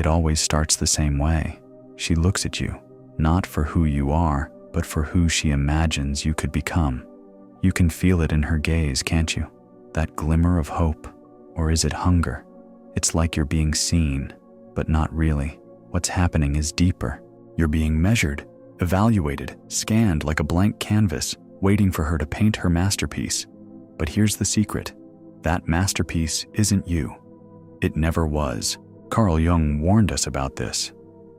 It always starts the same way. She looks at you, not for who you are, but for who she imagines you could become. You can feel it in her gaze, can't you? That glimmer of hope. Or is it hunger? It's like you're being seen, but not really. What's happening is deeper. You're being measured, evaluated, scanned like a blank canvas, waiting for her to paint her masterpiece. But here's the secret. That masterpiece isn't you. It never was. Carl Jung warned us about this,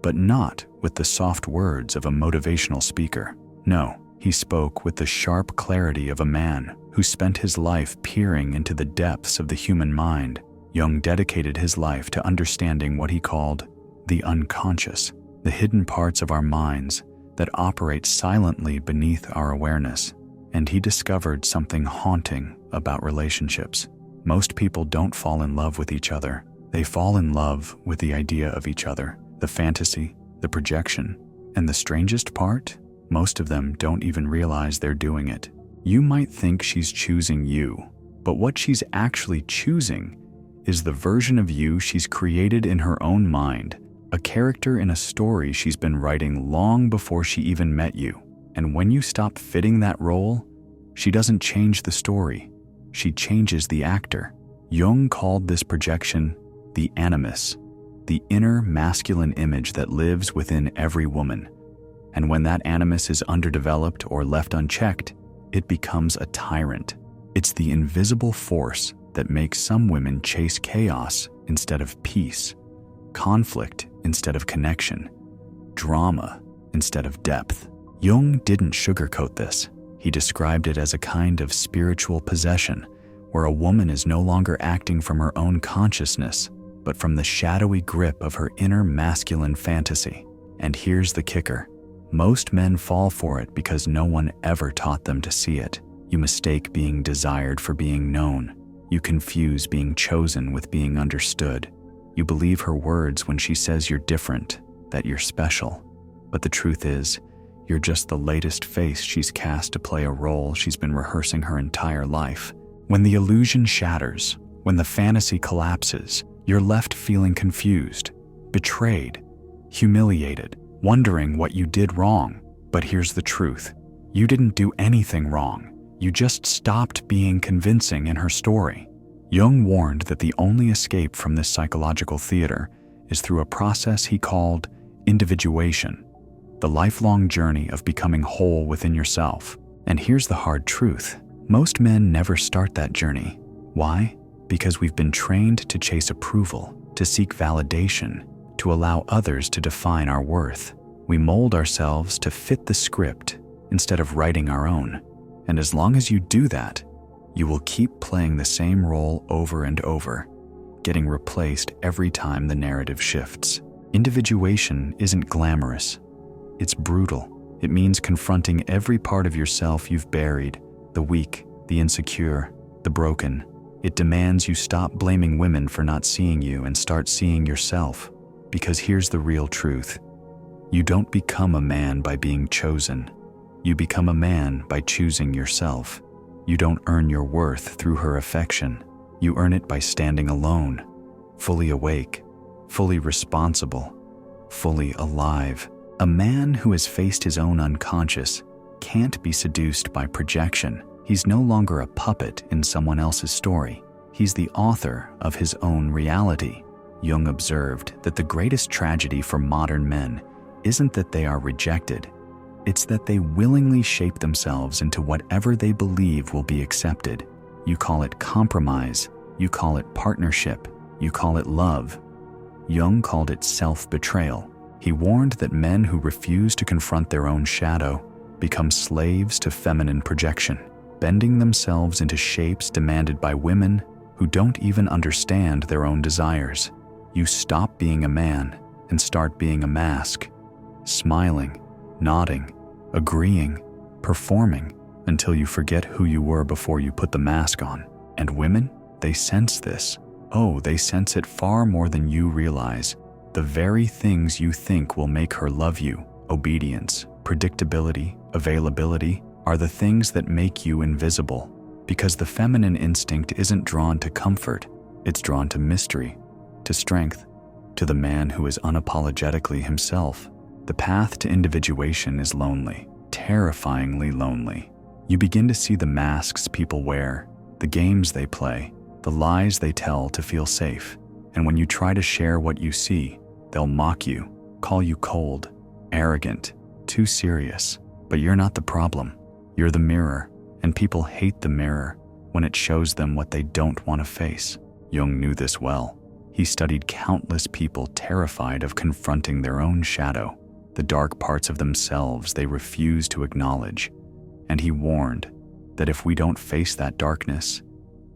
but not with the soft words of a motivational speaker. No, he spoke with the sharp clarity of a man who spent his life peering into the depths of the human mind. Jung dedicated his life to understanding what he called the unconscious, the hidden parts of our minds that operate silently beneath our awareness. And he discovered something haunting about relationships. Most people don't fall in love with each other. They fall in love with the idea of each other, the fantasy, the projection. And the strangest part? Most of them don't even realize they're doing it. You might think she's choosing you, but what she's actually choosing is the version of you she's created in her own mind, a character in a story she's been writing long before she even met you. And when you stop fitting that role, she doesn't change the story, she changes the actor. Jung called this projection the animus, the inner masculine image that lives within every woman. And when that animus is underdeveloped or left unchecked, it becomes a tyrant. It's the invisible force that makes some women chase chaos instead of peace, conflict instead of connection, drama instead of depth. Jung didn't sugarcoat this. He described it as a kind of spiritual possession, where a woman is no longer acting from her own consciousness, but from the shadowy grip of her inner masculine fantasy. And here's the kicker. Most men fall for it because no one ever taught them to see it. You mistake being desired for being known. You confuse being chosen with being understood. You believe her words when she says you're different, that you're special. But the truth is, you're just the latest face she's cast to play a role she's been rehearsing her entire life. When the illusion shatters, when the fantasy collapses, you're left feeling confused, betrayed, humiliated, wondering what you did wrong. But here's the truth. You didn't do anything wrong. You just stopped being convincing in her story. Jung warned that the only escape from this psychological theater is through a process he called individuation, the lifelong journey of becoming whole within yourself. And here's the hard truth. Most men never start that journey. Why? Because we've been trained to chase approval, to seek validation, to allow others to define our worth. We mold ourselves to fit the script instead of writing our own. And as long as you do that, you will keep playing the same role over and over, getting replaced every time the narrative shifts. Individuation isn't glamorous. It's brutal. It means confronting every part of yourself you've buried, the weak, the insecure, the broken. It demands you stop blaming women for not seeing you and start seeing yourself. Because here's the real truth. You don't become a man by being chosen. You become a man by choosing yourself. You don't earn your worth through her affection. You earn it by standing alone, fully awake, fully responsible, fully alive. A man who has faced his own unconscious can't be seduced by projection. He's no longer a puppet in someone else's story. He's the author of his own reality. Jung observed that the greatest tragedy for modern men isn't that they are rejected. It's that they willingly shape themselves into whatever they believe will be accepted. You call it compromise, you call it partnership, you call it love. Jung called it self-betrayal. He warned that men who refuse to confront their own shadow become slaves to feminine projection, bending themselves into shapes demanded by women who don't even understand their own desires. You stop being a man and start being a mask, smiling, nodding, agreeing, performing, until you forget who you were before you put the mask on. And women, they sense this. Oh, they sense it far more than you realize. The very things you think will make her love you, obedience, predictability, availability, are the things that make you invisible. Because the feminine instinct isn't drawn to comfort, it's drawn to mystery, to strength, To the man who is unapologetically himself, the path to individuation is lonely, terrifyingly lonely. You begin to see the masks people wear, the games they play, the lies they tell to feel safe. And when you try to share what you see, they'll mock you, call you cold, arrogant, too serious. But you're not the problem. You're the mirror, and people hate the mirror when it shows them what they don't want to face. Jung knew this well. He studied countless people terrified of confronting their own shadow, the dark parts of themselves they refuse to acknowledge. And he warned that if we don't face that darkness,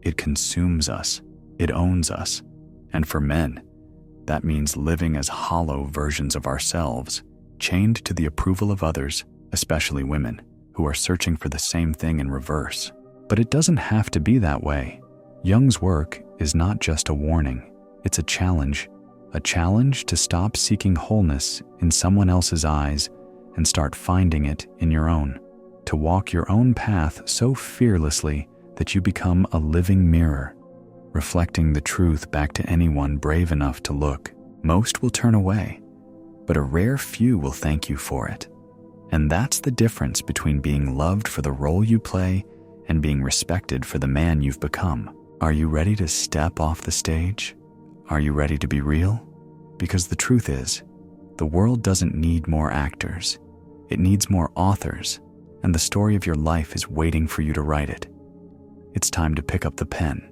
it consumes us, it owns us. And for men, that means living as hollow versions of ourselves, chained to the approval of others, especially women, who are searching for the same thing in reverse. But it doesn't have to be that way. Jung's work is not just a warning, it's a challenge to stop seeking wholeness in someone else's eyes and start finding it in your own, to walk your own path so fearlessly that you become a living mirror, reflecting the truth back to anyone brave enough to look. Most will turn away, but a rare few will thank you for it. And that's the difference between being loved for the role you play and being respected for the man you've become. Are you ready to step off the stage? Are you ready to be real? Because the truth is, the world doesn't need more actors. It needs more authors, and the story of your life is waiting for you to write it. It's time to pick up the pen